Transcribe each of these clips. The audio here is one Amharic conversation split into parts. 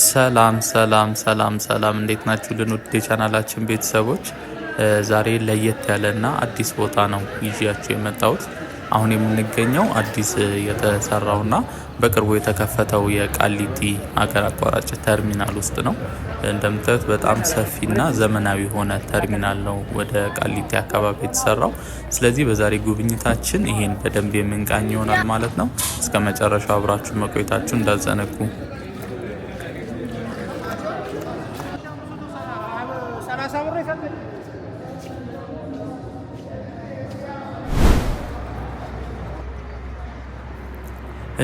ሰላም ሰላም ሰላም ሰላም እንዴት ናችሁልን? ውድ የቻናላችን ቤተሰቦች ዛሬ ለየት ያለና አዲስ ቦታ ነው ይዤያችሁ የመጣሁት። አሁን የምንገኘው አዲስ የተሰራውና በቅርቡ የተከፈተው የቃሊቲ ሀገር አቋራጭ ተርሚናል ውስጥ ነው። እንደምታዩት በጣም ሰፊና ዘመናዊ የሆነ ተርሚናል ነው ወደ ቃሊቲ አካባቢ የተሰራው። ስለዚህ በዛሬ ጉብኝታችን ይሄን በደንብ የምንቃኝ ይሆናል ማለት ነው። እስከ መጨረሻው አብራችሁ መቆየታችሁ እንዳዘነጉ።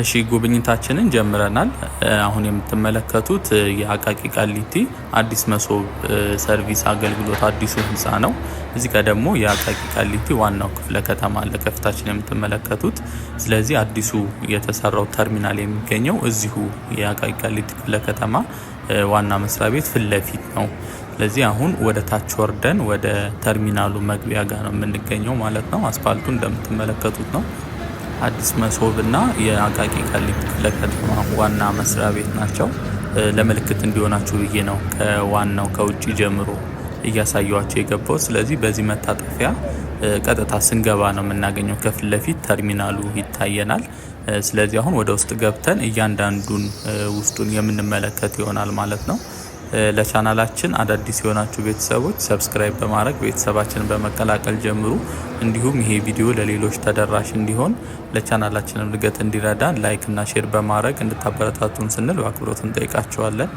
እሺ ጉብኝታችንን ጀምረናል። አሁን የምትመለከቱት የአቃቂ ቃሊቲ አዲስ መሶብ ሰርቪስ አገልግሎት አዲሱ ህንፃ ነው። እዚህ ጋር ደግሞ የአቃቂ ቃሊቲ ዋናው ክፍለ ከተማ አለ ከፊታችን የምትመለከቱት። ስለዚህ አዲሱ የተሰራው ተርሚናል የሚገኘው እዚሁ የአቃቂ ቃሊቲ ክፍለ ከተማ ዋና መስሪያ ቤት ፊት ለፊት ነው። ስለዚህ አሁን ወደ ታች ወርደን ወደ ተርሚናሉ መግቢያ ጋር ነው የምንገኘው ማለት ነው። አስፋልቱ እንደምትመለከቱት ነው። አዲስ መሶብ እና የአቃቂ ቃሊቲ ክፍለ ከተማ ዋና መስሪያ ቤት ናቸው። ለምልክት እንዲሆናችሁ ብዬ ነው ከዋናው ከውጭ ጀምሮ እያሳየዋቸው የገባው። ስለዚህ በዚህ መታጠፊያ ቀጥታ ስንገባ ነው የምናገኘው። ከፊት ለፊት ተርሚናሉ ይታየናል። ስለዚህ አሁን ወደ ውስጥ ገብተን እያንዳንዱን ውስጡን የምንመለከት ይሆናል ማለት ነው። ለቻናላችን አዳዲስ የሆናችሁ ቤተሰቦች ሰብስክራይብ በማድረግ ቤተሰባችንን በመቀላቀል ጀምሩ። እንዲሁም ይሄ ቪዲዮ ለሌሎች ተደራሽ እንዲሆን ለቻናላችን እድገት እንዲረዳን ላይክ እና ሼር በማድረግ እንድታበረታቱን ስንል በአክብሮት እንጠይቃችኋለን።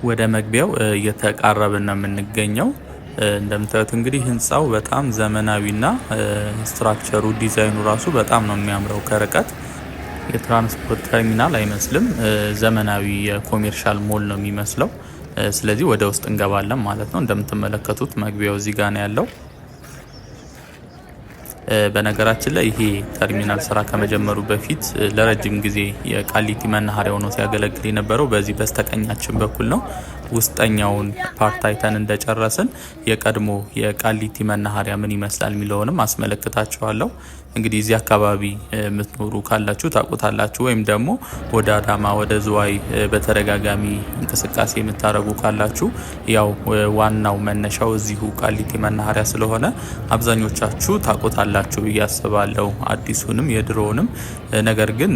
ወደ መግቢያው እየተቃረብን ነው የምንገኘው። እንደምታዩት እንግዲህ ህንፃው በጣም ዘመናዊና ስትራክቸሩ ዲዛይኑ ራሱ በጣም ነው የሚያምረው። ከርቀት የትራንስፖርት ተርሚናል አይመስልም፣ ዘመናዊ የኮሜርሻል ሞል ነው የሚመስለው። ስለዚህ ወደ ውስጥ እንገባለን ማለት ነው። እንደምትመለከቱት መግቢያው እዚህ ጋር ነው ያለው። በነገራችን ላይ ይሄ ተርሚናል ስራ ከመጀመሩ በፊት ለረጅም ጊዜ የቃሊቲ መናኸሪያ ሆኖ ሲያገለግል የነበረው በዚህ በስተቀኛችን በኩል ነው። ውስጠኛውን ፓርት አይተን እንደጨረስን የቀድሞ የቃሊቲ መናኸሪያ ምን ይመስላል የሚለውንም አስመለክታችኋለሁ። እንግዲህ እዚህ አካባቢ የምትኖሩ ካላችሁ ታውቁታላችሁ፣ ወይም ደግሞ ወደ አዳማ ወደ ዝዋይ በተደጋጋሚ እንቅስቃሴ የምታደርጉ ካላችሁ ያው ዋናው መነሻው እዚሁ ቃሊቲ መናኸሪያ ስለሆነ አብዛኞቻችሁ ታውቁታላችሁ ብዬ አስባለሁ፣ አዲሱንም የድሮውንም። ነገር ግን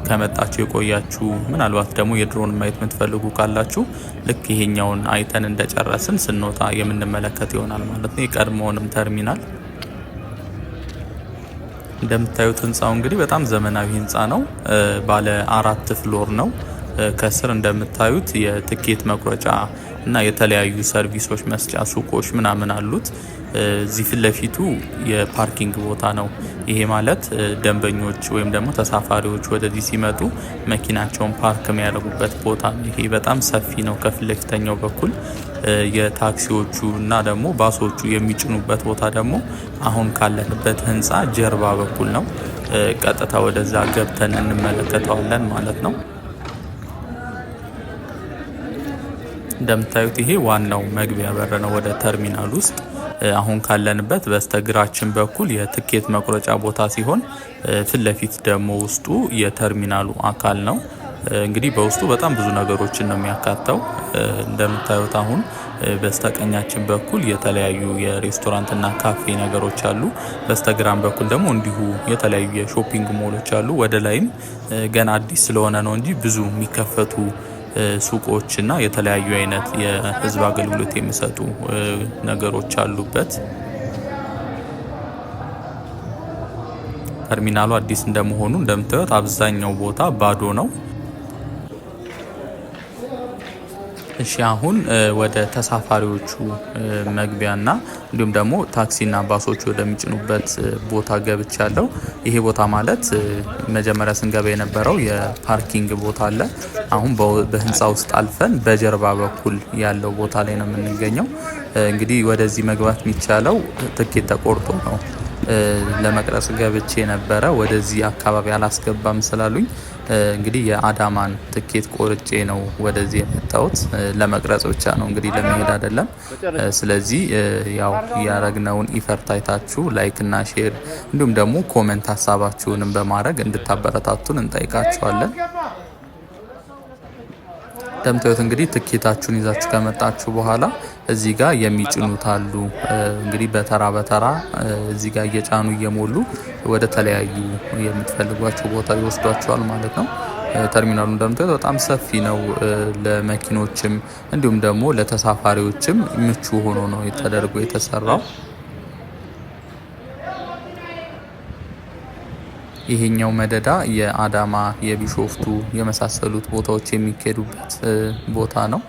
ከመጣችሁ የቆያችሁ ምናልባት ደግሞ የድሮውን ማየት የምትፈልጉ ካላችሁ ልክ ይሄኛውን አይተን እንደጨረስን ስንወጣ የምንመለከት ይሆናል ማለት ነው። የቀድሞውንም ተርሚናል እንደምታዩት ህንፃው እንግዲህ በጣም ዘመናዊ ህንፃ ነው። ባለ 4 ፍሎር ነው። ከስር እንደምታዩት የትኬት መቁረጫ እና የተለያዩ ሰርቪሶች መስጫ ሱቆች ምናምን አሉት። እዚህ ፊት ለፊቱ የፓርኪንግ ቦታ ነው። ይሄ ማለት ደንበኞች ወይም ደግሞ ተሳፋሪዎች ወደዚህ ሲመጡ መኪናቸውን ፓርክ የሚያደርጉበት ቦታ ነው። ይሄ በጣም ሰፊ ነው። ከፊት ለፊተኛው በኩል የታክሲዎቹ እና ደግሞ ባሶቹ የሚጭኑበት ቦታ ደግሞ አሁን ካለንበት ህንፃ ጀርባ በኩል ነው። ቀጥታ ወደዛ ገብተን እንመለከተዋለን ማለት ነው። እንደምታዩት ይሄ ዋናው መግቢያ በር ነው ወደ ተርሚናል ውስጥ። አሁን ካለንበት በስተግራችን በኩል የትኬት መቁረጫ ቦታ ሲሆን ፊት ለፊት ደግሞ ውስጡ የተርሚናሉ አካል ነው። እንግዲህ በውስጡ በጣም ብዙ ነገሮችን ነው የሚያካተው። እንደምታዩት አሁን በስተቀኛችን በኩል የተለያዩ የሬስቶራንትና ካፌ ነገሮች አሉ። በስተግራም በኩል ደግሞ እንዲሁ የተለያዩ የሾፒንግ ሞሎች አሉ። ወደ ላይም ገና አዲስ ስለሆነ ነው እንጂ ብዙ የሚከፈቱ ሱቆች እና የተለያዩ አይነት የህዝብ አገልግሎት የሚሰጡ ነገሮች አሉበት። ተርሚናሉ አዲስ እንደመሆኑ እንደምታዩት አብዛኛው ቦታ ባዶ ነው። እሺ አሁን ወደ ተሳፋሪዎቹ መግቢያና እንዲሁም ደግሞ ታክሲና ባሶች ወደሚጭኑበት ቦታ ገብቻለሁ። ይሄ ቦታ ማለት መጀመሪያ ስንገባ የነበረው የፓርኪንግ ቦታ አለ። አሁን በህንፃ ውስጥ አልፈን በጀርባ በኩል ያለው ቦታ ላይ ነው የምንገኘው። እንግዲህ ወደዚህ መግባት የሚቻለው ትኬት ተቆርጦ ነው። ለመቅረጽ ገብቼ ነበረ። ወደዚህ አካባቢ አላስገባም ስላሉኝ እንግዲህ የአዳማን ትኬት ቆርጬ ነው ወደዚህ የመጣሁት። ለመቅረጽ ብቻ ነው እንግዲህ ለመሄድ አይደለም። ስለዚህ ያው ያረግነውን ኢፈርት አይታችሁ ላይክ እና ሼር እንዲሁም ደግሞ ኮሜንት ሀሳባችሁንም በማድረግ እንድታበረታቱን እንጠይቃችኋለን። እንደምታዩት እንግዲህ ትኬታችሁን ይዛችሁ ከመጣችሁ በኋላ እዚህ ጋር የሚጭኑት አሉ። እንግዲህ በተራ በተራ እዚህ ጋር እየጫኑ እየሞሉ ወደ ተለያዩ የምትፈልጓቸው ቦታ ይወስዷቸዋል ማለት ነው። ተርሚናሉ እንደምታዩት በጣም ሰፊ ነው። ለመኪኖችም እንዲሁም ደግሞ ለተሳፋሪዎችም ምቹ ሆኖ ነው ተደርጎ የተሰራው። ይሄኛው መደዳ የአዳማ የቢሾፍቱ የመሳሰሉት ቦታዎች የሚካሄዱበት ቦታ ነው።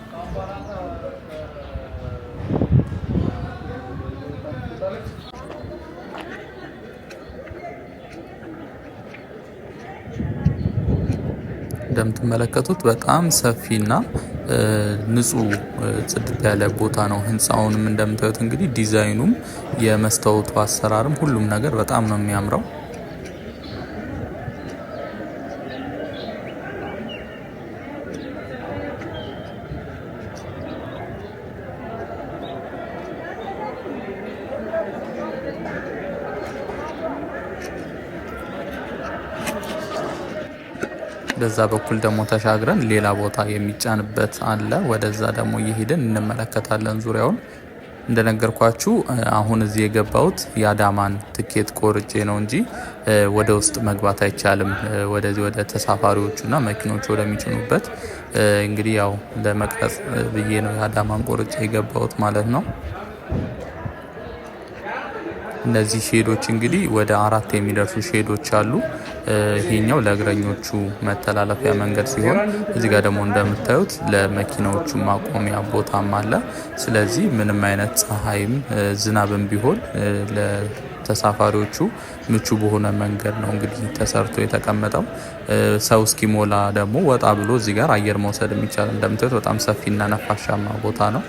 እንደምትመለከቱት በጣም ሰፊና ንጹህ ጽድት ያለ ቦታ ነው። ህንፃውንም እንደምታዩት እንግዲህ ዲዛይኑም የመስታወቱ አሰራርም ሁሉም ነገር በጣም ነው የሚያምረው። በዛ በኩል ደግሞ ተሻግረን ሌላ ቦታ የሚጫንበት አለ። ወደዛ ደግሞ እየሄድን እንመለከታለን ዙሪያውን። እንደነገርኳችሁ አሁን እዚህ የገባሁት የአዳማን ትኬት ቆርጬ ነው እንጂ ወደ ውስጥ መግባት አይቻልም። ወደዚህ ወደ ተሳፋሪዎቹና መኪኖች ወደሚጭኑበት እንግዲህ ያው ለመቅረጽ ብዬ ነው የአዳማን ቆርጬ የገባሁት ማለት ነው። እነዚህ ሼዶች እንግዲህ ወደ 4 የሚደርሱ ሼዶች አሉ። ይሄኛው ለእግረኞቹ መተላለፊያ መንገድ ሲሆን እዚህ ጋር ደግሞ እንደምታዩት ለመኪናዎቹ ማቆሚያ ቦታም አለ። ስለዚህ ምንም አይነት ፀሐይም ዝናብም ቢሆን ለተሳፋሪዎቹ ምቹ በሆነ መንገድ ነው እንግዲህ ተሰርቶ የተቀመጠው። ሰው እስኪሞላ ደግሞ ወጣ ብሎ እዚህ ጋር አየር መውሰድ የሚቻል እንደምታዩት በጣም ሰፊና ነፋሻማ ቦታ ነው።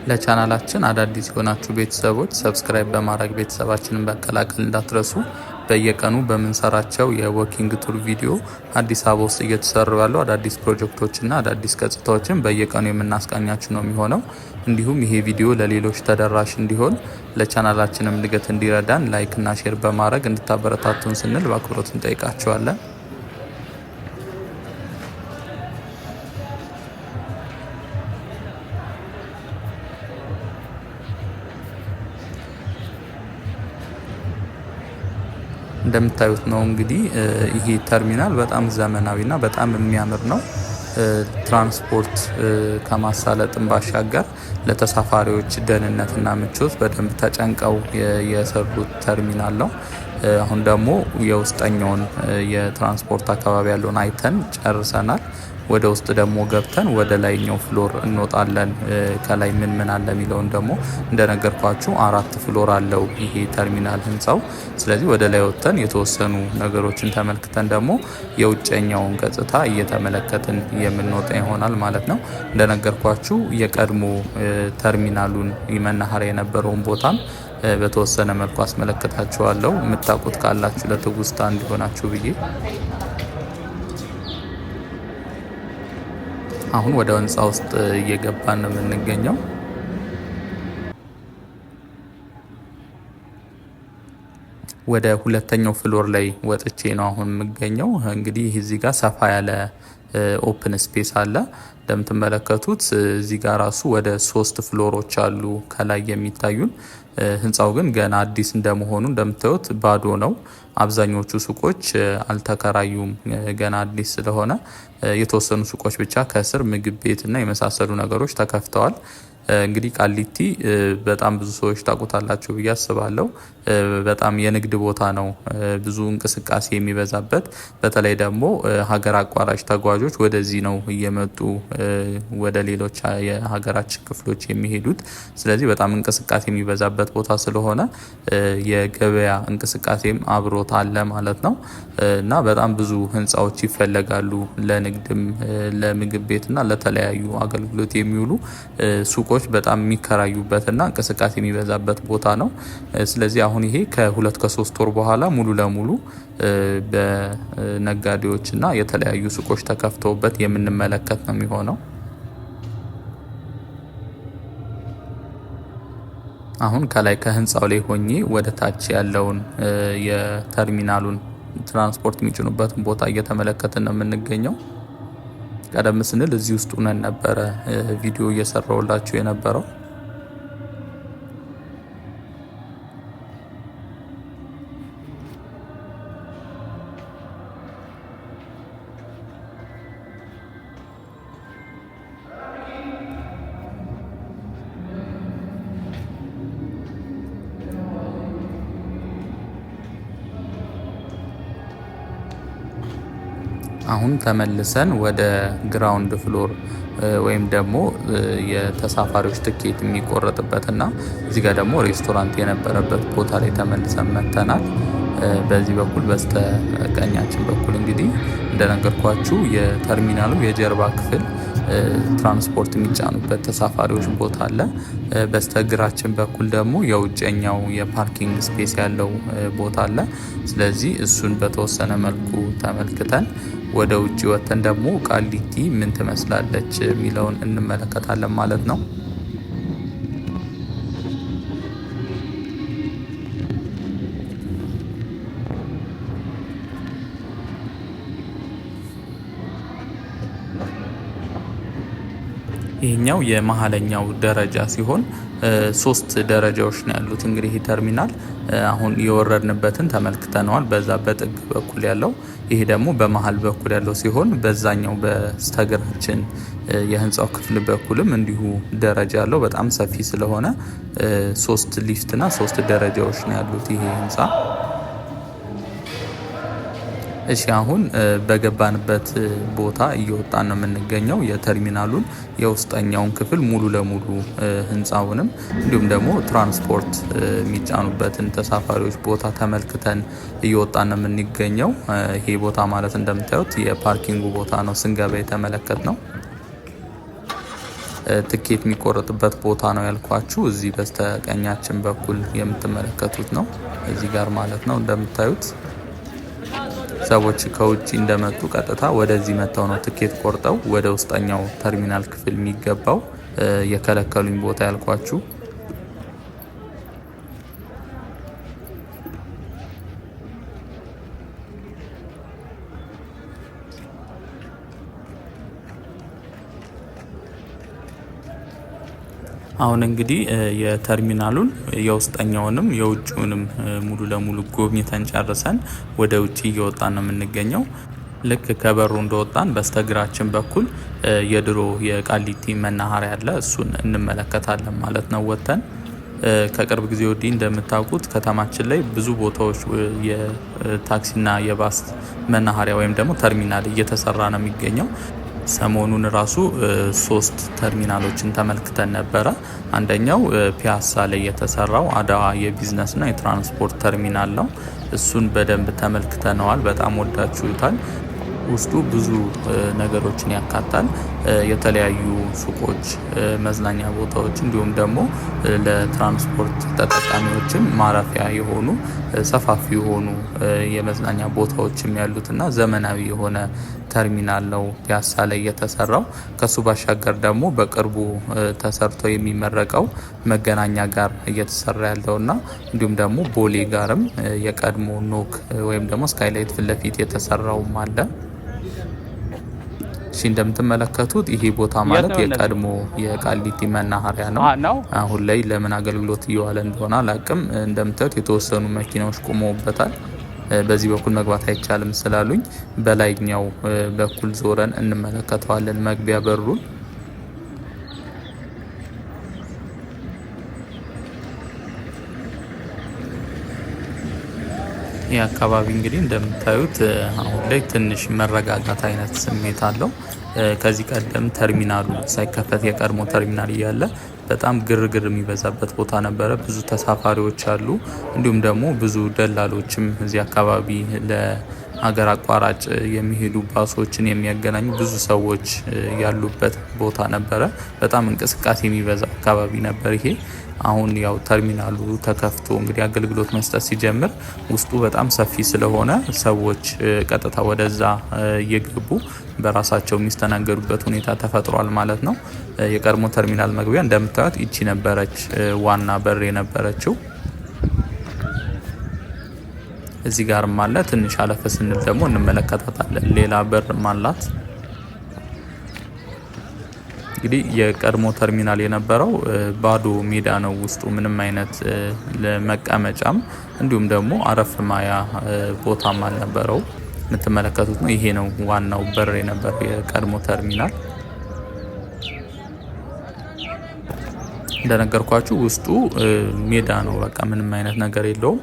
ለቻናላችን አዳዲስ የሆናችሁ ቤተሰቦች ሰብስክራይብ በማድረግ ቤተሰባችንን መቀላቀል እንዳትረሱ። በየቀኑ በምንሰራቸው የወኪንግ ቱር ቪዲዮ አዲስ አበባ ውስጥ እየተሰሩ ያሉ አዳዲስ ፕሮጀክቶችና አዳዲስ ገጽታዎችን በየቀኑ የምናስቃኛችሁ ነው የሚሆነው። እንዲሁም ይሄ ቪዲዮ ለሌሎች ተደራሽ እንዲሆን ለቻናላችንም እድገት እንዲረዳን ላይክ እና ሼር በማድረግ እንድታበረታቱን ስንል በአክብሮት እንጠይቃችኋለን። እንደምታዩት ነው እንግዲህ ይሄ ተርሚናል በጣም ዘመናዊና በጣም የሚያምር ነው። ትራንስፖርት ከማሳለጥም ባሻገር ለተሳፋሪዎች ደህንነትና ምቾት በደንብ ተጨንቀው የሰሩት ተርሚናል ነው። አሁን ደግሞ የውስጠኛውን የትራንስፖርት አካባቢ ያለውን አይተን ጨርሰናል። ወደ ውስጥ ደግሞ ገብተን ወደ ላይኛው ፍሎር እንወጣለን። ከላይ ምን ምን አለ የሚለውን ደግሞ እንደነገርኳችሁ 4 ፍሎር አለው ይሄ ተርሚናል ህንፃው። ስለዚህ ወደ ላይ ወጥተን የተወሰኑ ነገሮችን ተመልክተን ደግሞ የውጨኛውን ገጽታ እየተመለከትን የምንወጣ ይሆናል ማለት ነው። እንደነገርኳችሁ የቀድሞ ተርሚናሉን መናኸሪያ የነበረውን ቦታም በተወሰነ መልኩ አስመለከታችኋለሁ። የምታውቁት ካላችሁ ለትውስታ እንዲሆናችሁ ብዬ አሁን ወደ ህንፃ ውስጥ እየገባን ነው የምንገኘው። ወደ ሁለተኛው ፍሎር ላይ ወጥቼ ነው አሁን የምገኘው። እንግዲህ እዚህ ጋር ሰፋ ያለ ኦፕን ስፔስ አለ። እንደምትመለከቱት እዚህ ጋር ራሱ ወደ 3 ፍሎሮች አሉ ከላይ የሚታዩን። ህንፃው ግን ገና አዲስ እንደመሆኑ እንደምታዩት ባዶ ነው። አብዛኞቹ ሱቆች አልተከራዩም ገና አዲስ ስለሆነ የተወሰኑ ሱቆች ብቻ ከስር ምግብ ቤትና የመሳሰሉ ነገሮች ተከፍተዋል። እንግዲህ ቃሊቲ በጣም ብዙ ሰዎች ታውቁታላችሁ ብዬ አስባለሁ። በጣም የንግድ ቦታ ነው፣ ብዙ እንቅስቃሴ የሚበዛበት። በተለይ ደግሞ ሀገር አቋራጭ ተጓዦች ወደዚህ ነው እየመጡ ወደ ሌሎች የሀገራችን ክፍሎች የሚሄዱት። ስለዚህ በጣም እንቅስቃሴ የሚበዛበት ቦታ ስለሆነ የገበያ እንቅስቃሴም አብሮት አለ ማለት ነው። እና በጣም ብዙ ህንፃዎች ይፈለጋሉ ለንግድም፣ ለምግብ ቤትና ለተለያዩ አገልግሎት የሚውሉ ሱቆች በጣም የሚከራዩበትና እንቅስቃሴ የሚበዛበት ቦታ ነው። ስለዚህ አሁን ይሄ ከ2-3 ወር በኋላ ሙሉ ለሙሉ በነጋዴዎችና የተለያዩ ሱቆች ተከፍተውበት የምንመለከት ነው የሚሆነው። አሁን ከላይ ከህንፃው ላይ ሆኜ ወደ ታች ያለውን የተርሚናሉን ትራንስፖርት የሚጭኑበትን ቦታ እየተመለከትን ነው የምንገኘው። ቀደም ስንል እዚህ ውስጥ ሆነን ነበረ ቪዲዮ እየሰራሁላችሁ የነበረው። አሁን ተመልሰን ወደ ግራውንድ ፍሎር ወይም ደግሞ የተሳፋሪዎች ትኬት የሚቆረጥበትና እዚህ ጋር ደግሞ ሬስቶራንት የነበረበት ቦታ ላይ ተመልሰን መጥተናል። በዚህ በኩል በስተ ቀኛችን በኩል እንግዲህ እንደነገርኳችሁ የተርሚናሉ የጀርባ ክፍል ትራንስፖርት የሚጫኑበት ተሳፋሪዎች ቦታ አለ። በስተግራችን በኩል ደግሞ የውጨኛው የፓርኪንግ ስፔስ ያለው ቦታ አለ። ስለዚህ እሱን በተወሰነ መልኩ ተመልክተን ወደ ውጭ ወጥተን ደግሞ ቃሊቲ ምን ትመስላለች የሚለውን እንመለከታለን ማለት ነው። ይሄኛው የመሀለኛው ደረጃ ሲሆን 3 ደረጃዎች ነው ያሉት። እንግዲህ ይህ ተርሚናል አሁን የወረድንበትን ተመልክተነዋል፣ በዛ በጥግ በኩል ያለው። ይሄ ደግሞ በመሀል በኩል ያለው ሲሆን በዛኛው በስተግራችን የህንፃው ክፍል በኩልም እንዲሁ ደረጃ አለው። በጣም ሰፊ ስለሆነ 3 ሊፍትና 3 ደረጃዎች ነው ያሉት ይሄ ህንፃ። እሺ አሁን በገባንበት ቦታ እየወጣን ነው የምንገኘው። የተርሚናሉን የውስጠኛውን ክፍል ሙሉ ለሙሉ ህንፃውንም እንዲሁም ደግሞ ትራንስፖርት የሚጫኑበትን ተሳፋሪዎች ቦታ ተመልክተን እየወጣን ነው የምንገኘው። ይሄ ቦታ ማለት እንደምታዩት የፓርኪንጉ ቦታ ነው ስንገባ የተመለከት ነው። ትኬት የሚቆረጥበት ቦታ ነው ያልኳችሁ። እዚህ በስተቀኛችን በኩል የምትመለከቱት ነው፣ እዚህ ጋር ማለት ነው። እንደምታዩት ሰዎች ከውጭ እንደመጡ ቀጥታ ወደዚህ መጥተው ነው ትኬት ቆርጠው ወደ ውስጠኛው ተርሚናል ክፍል የሚገባው። የከለከሉኝ ቦታ ያልኳችሁ አሁን እንግዲህ የተርሚናሉን የውስጠኛውንም የውጭውንም ሙሉ ለሙሉ ጎብኝተን ጨርሰን ወደ ውጭ እየወጣን ነው የምንገኘው። ልክ ከበሩ እንደወጣን በስተግራችን በኩል የድሮ የቃሊቲ መናኸሪያ አለ። እሱን እንመለከታለን ማለት ነው ወጥተን። ከቅርብ ጊዜ ወዲህ እንደምታውቁት ከተማችን ላይ ብዙ ቦታዎች የታክሲና የባስ መናኸሪያ ወይም ደግሞ ተርሚናል እየተሰራ ነው የሚገኘው። ሰሞኑን ራሱ 3 ተርሚናሎችን ተመልክተን ነበረ። አንደኛው ፒያሳ ላይ የተሰራው አድዋ የቢዝነስና የትራንስፖርት ተርሚናል ነው። እሱን በደንብ ተመልክተነዋል። በጣም ወዳችሁታል። ውስጡ ብዙ ነገሮችን ያካታል። የተለያዩ ሱቆች፣ መዝናኛ ቦታዎች እንዲሁም ደግሞ ለትራንስፖርት ተጠቃሚዎችም ማረፊያ የሆኑ ሰፋፊ የሆኑ የመዝናኛ ቦታዎችም ያሉትና ዘመናዊ የሆነ ተርሚናል ነው ፒያሳ ላይ የተሰራው። ከሱ ባሻገር ደግሞ በቅርቡ ተሰርቶ የሚመረቀው መገናኛ ጋር እየተሰራ ያለውና እንዲሁም ደግሞ ቦሌ ጋርም የቀድሞ ኖክ ወይም ደግሞ ስካይላይት ፊት ለፊት የተሰራውም አለ። እሺ እንደምትመለከቱት ይሄ ቦታ ማለት የቀድሞ የቃሊቲ መናኸሪያ ነው። አሁን ላይ ለምን አገልግሎት እየዋለ እንደሆነ አላቅም። እንደምታዩት የተወሰኑ መኪናዎች ቆመውበታል። በዚህ በኩል መግባት አይቻልም ስላሉኝ በላይኛው በኩል ዞረን እንመለከተዋለን መግቢያ በሩን። ይህ አካባቢ እንግዲህ እንደምታዩት አሁን ላይ ትንሽ መረጋጋት አይነት ስሜት አለው። ከዚህ ቀደም ተርሚናሉ ሳይከፈት የቀድሞ ተርሚናል እያለ በጣም ግርግር የሚበዛበት ቦታ ነበረ። ብዙ ተሳፋሪዎች አሉ፣ እንዲሁም ደግሞ ብዙ ደላሎችም እዚህ አካባቢ ለሀገር አቋራጭ የሚሄዱ ባሶችን የሚያገናኙ ብዙ ሰዎች ያሉበት ቦታ ነበረ። በጣም እንቅስቃሴ የሚበዛ አካባቢ ነበር ይሄ። አሁን ያው ተርሚናሉ ተከፍቶ እንግዲህ አገልግሎት መስጠት ሲጀምር ውስጡ በጣም ሰፊ ስለሆነ ሰዎች ቀጥታ ወደዛ እየገቡ በራሳቸው የሚስተናገዱበት ሁኔታ ተፈጥሯል ማለት ነው። የቀድሞ ተርሚናል መግቢያ እንደምታዩት ይቺ ነበረች ዋና በር የነበረችው። እዚህ ጋርም አለ። ትንሽ አለፈ ስንል ደግሞ እንመለከታታለን። ሌላ በርም አላት። እንግዲህ የቀድሞ ተርሚናል የነበረው ባዶ ሜዳ ነው። ውስጡ ምንም አይነት ለመቀመጫም እንዲሁም ደግሞ አረፍ ማያ ቦታም አልነበረው። የምትመለከቱት ነው። ይሄ ነው ዋናው በር የነበረው የቀድሞ ተርሚናል። እንደነገርኳችሁ ውስጡ ሜዳ ነው። በቃ ምንም አይነት ነገር የለውም።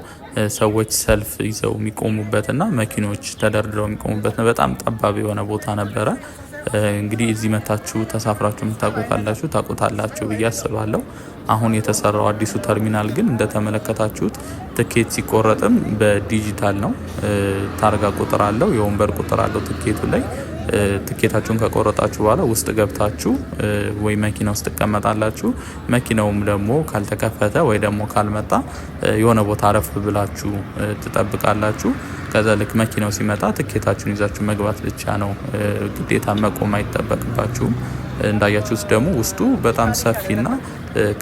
ሰዎች ሰልፍ ይዘው የሚቆሙበትና መኪኖች ተደርድረው የሚቆሙበት ነው። በጣም ጠባብ የሆነ ቦታ ነበረ። እንግዲህ እዚህ መታችሁ ተሳፍራችሁ የምታውቁ ካላችሁ ታውቁታላችሁ ብዬ አስባለሁ። አሁን የተሰራው አዲሱ ተርሚናል ግን እንደተመለከታችሁት ትኬት ሲቆረጥም በዲጂታል ነው። ታርጋ ቁጥር አለው፣ የወንበር ቁጥር አለው ትኬቱ ላይ። ትኬታችሁን ከቆረጣችሁ በኋላ ውስጥ ገብታችሁ ወይ መኪና ውስጥ ትቀመጣላችሁ። መኪናውም ደግሞ ካልተከፈተ ወይ ደግሞ ካልመጣ የሆነ ቦታ አረፍ ብላችሁ ትጠብቃላችሁ። ከዛ ልክ መኪናው ሲመጣ ትኬታችሁን ይዛችሁ መግባት ብቻ ነው። ግዴታ መቆም አይጠበቅባችሁም። እንዳያችሁት ደግሞ ውስጡ በጣም ሰፊና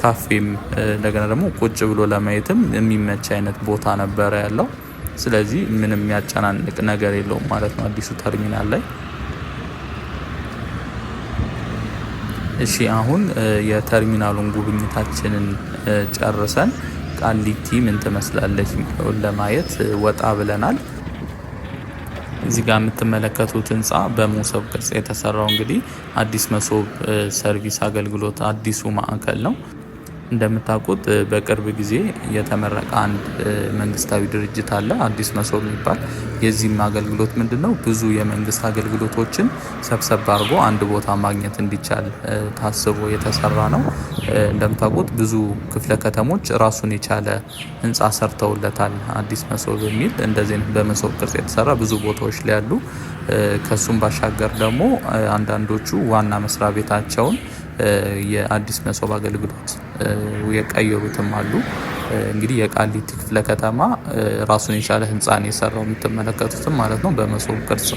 ካፌም እንደገና ደግሞ ቁጭ ብሎ ለማየትም የሚመች አይነት ቦታ ነበረ ያለው። ስለዚህ ምንም የሚያጨናንቅ ነገር የለውም ማለት ነው አዲሱ ተርሚናል ላይ። እሺ አሁን የተርሚናሉን ጉብኝታችንን ጨርሰን ቃሊቲ ምን ትመስላለች የሚለውን ለማየት ወጣ ብለናል። እዚህ ጋር የምትመለከቱት ህንፃ በመሶብ ቅርጽ የተሰራው እንግዲህ አዲስ መሶብ ሰርቪስ አገልግሎት አዲሱ ማዕከል ነው። እንደምታውቁት በቅርብ ጊዜ የተመረቀ አንድ መንግስታዊ ድርጅት አለ፣ አዲስ መሶብ የሚባል። የዚህም አገልግሎት ምንድነው? ብዙ የመንግስት አገልግሎቶችን ሰብሰብ አድርጎ አንድ ቦታ ማግኘት እንዲቻል ታስቦ የተሰራ ነው። እንደምታውቁት ብዙ ክፍለ ከተሞች ራሱን የቻለ ህንፃ ሰርተውለታል፣ አዲስ መሶብ የሚል እንደዚህ በመሶብ ቅርጽ የተሰራ ብዙ ቦታዎች ላይ ያሉ። ከሱም ባሻገር ደግሞ አንዳንዶቹ ዋና መስሪያ ቤታቸውን የአዲስ መሶብ አገልግሎት የቀየሩትም አሉ። እንግዲህ የቃሊቲ ክፍለ ከተማ ራሱን የቻለ ህንፃን የሰራው የምትመለከቱትም ማለት ነው። በመሶብ ቅርጽ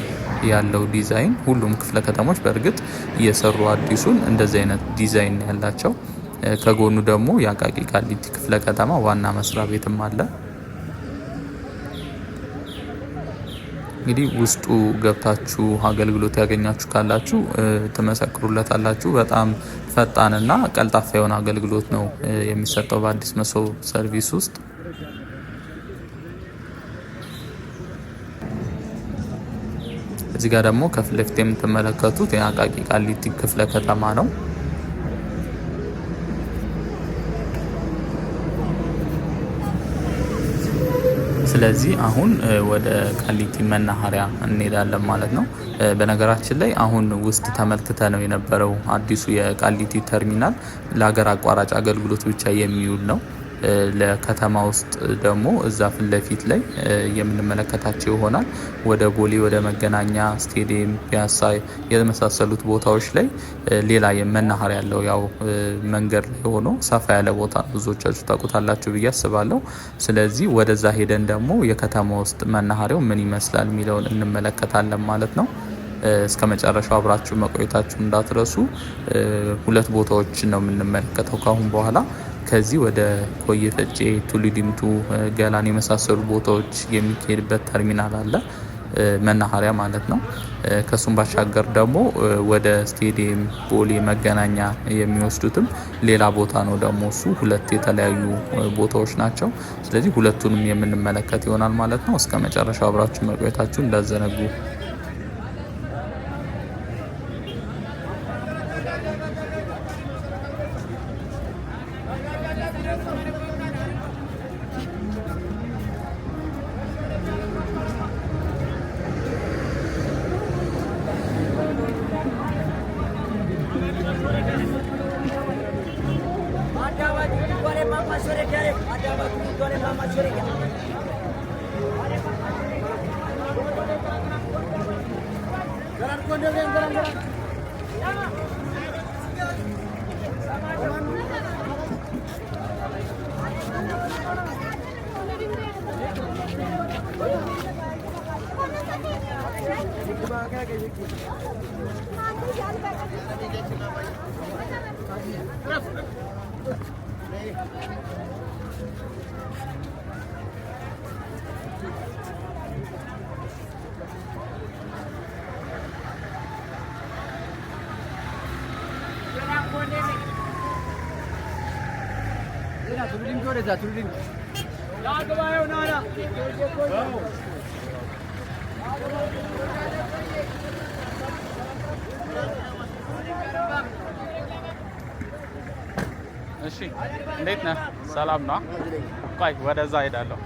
ያለው ዲዛይን ሁሉም ክፍለ ከተሞች በእርግጥ እየሰሩ አዲሱን እንደዚህ አይነት ዲዛይን ያላቸው። ከጎኑ ደግሞ የአቃቂ ቃሊቲ ክፍለ ከተማ ዋና መስሪያ ቤትም አለ። እንግዲህ ውስጡ ገብታችሁ አገልግሎት ያገኛችሁ ካላችሁ ትመሰክሩለታላችሁ። በጣም ፈጣንና ቀልጣፋ የሆነ አገልግሎት ነው የሚሰጠው በአዲስ መሶብ ሰርቪስ ውስጥ። እዚህ ጋር ደግሞ ከፊት ለፊት የምትመለከቱት የአቃቂ ቃሊቲ ክፍለ ከተማ ነው። ስለዚህ አሁን ወደ ቃሊቲ መናኸሪያ እንሄዳለን ማለት ነው። በነገራችን ላይ አሁን ውስጥ ተመልክተ ነው የነበረው አዲሱ የቃሊቲ ተርሚናል ለሀገር አቋራጭ አገልግሎት ብቻ የሚውል ነው። ለከተማ ውስጥ ደግሞ እዛ ፊት ለፊት ላይ የምንመለከታቸው ይሆናል። ወደ ቦሌ፣ ወደ መገናኛ ስቴዲየም፣ ፒያሳ የመሳሰሉት ቦታዎች ላይ ሌላ የመናኸሪያ ያለው ያው መንገድ ላይ ሆኖ ሰፋ ያለ ቦታ ብዙዎቻችሁ ታውቁታላችሁ ብዬ አስባለሁ። ስለዚህ ወደዛ ሄደን ደግሞ የከተማ ውስጥ መናኸሪያው ምን ይመስላል የሚለውን እንመለከታለን ማለት ነው። እስከ መጨረሻው አብራችሁ መቆየታችሁ እንዳትረሱ። ሁለት ቦታዎችን ነው የምንመለከተው ካሁን በኋላ። ከዚህ ወደ ኮየ ፈጬ፣ ቱሉ ዲምቱ፣ ገላን የመሳሰሉ ቦታዎች የሚካሄድበት ተርሚናል አለ፣ መናኸሪያ ማለት ነው። ከሱም ባሻገር ደግሞ ወደ ስቴዲየም፣ ቦሌ፣ መገናኛ የሚወስዱትም ሌላ ቦታ ነው። ደግሞ እሱ ሁለት የተለያዩ ቦታዎች ናቸው። ስለዚህ ሁለቱንም የምንመለከት ይሆናል ማለት ነው። እስከ መጨረሻው አብራችሁ መቆየታችሁ እንዳዘነጉ። እሺ እንዴት ነህ? ሰላም ነው? ቆይ ወደዛ ሄዳለሁ።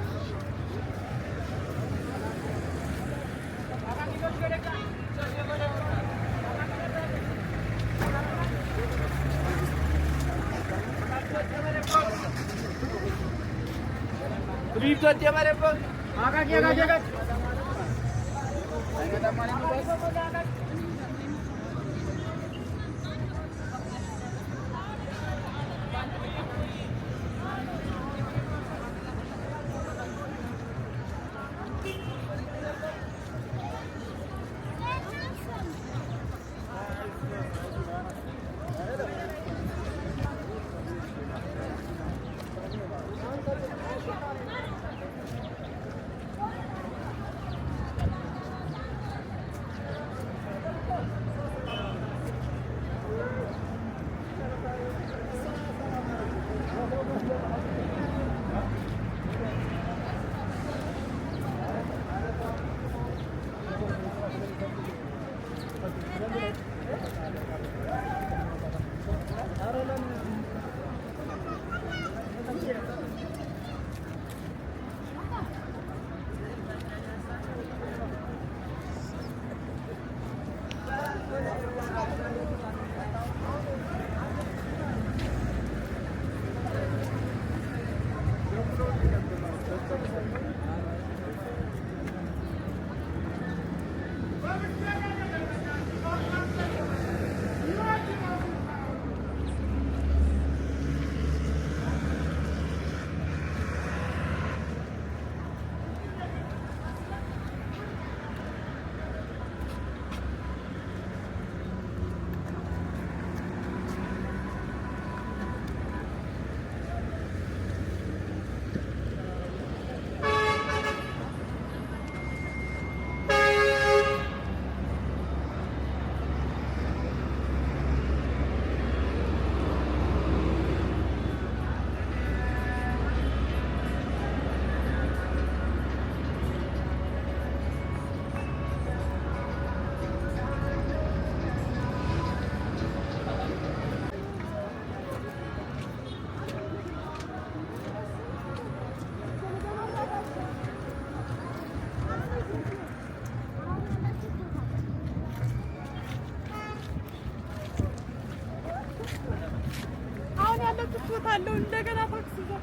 አለው እንደገና ታክሲ ጋር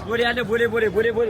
ቦሌ ያለ ቦሌ ቦሌ ቦሌ ቦሌ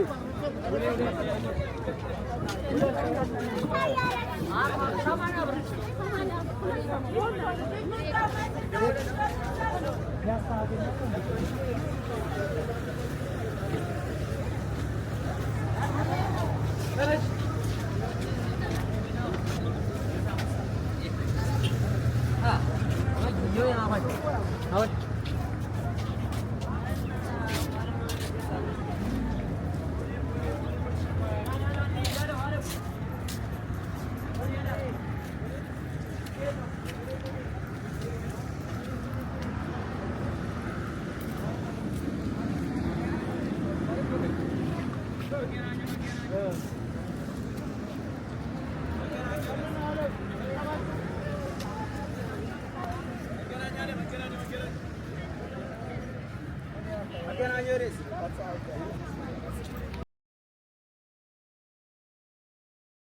Magana nyore si.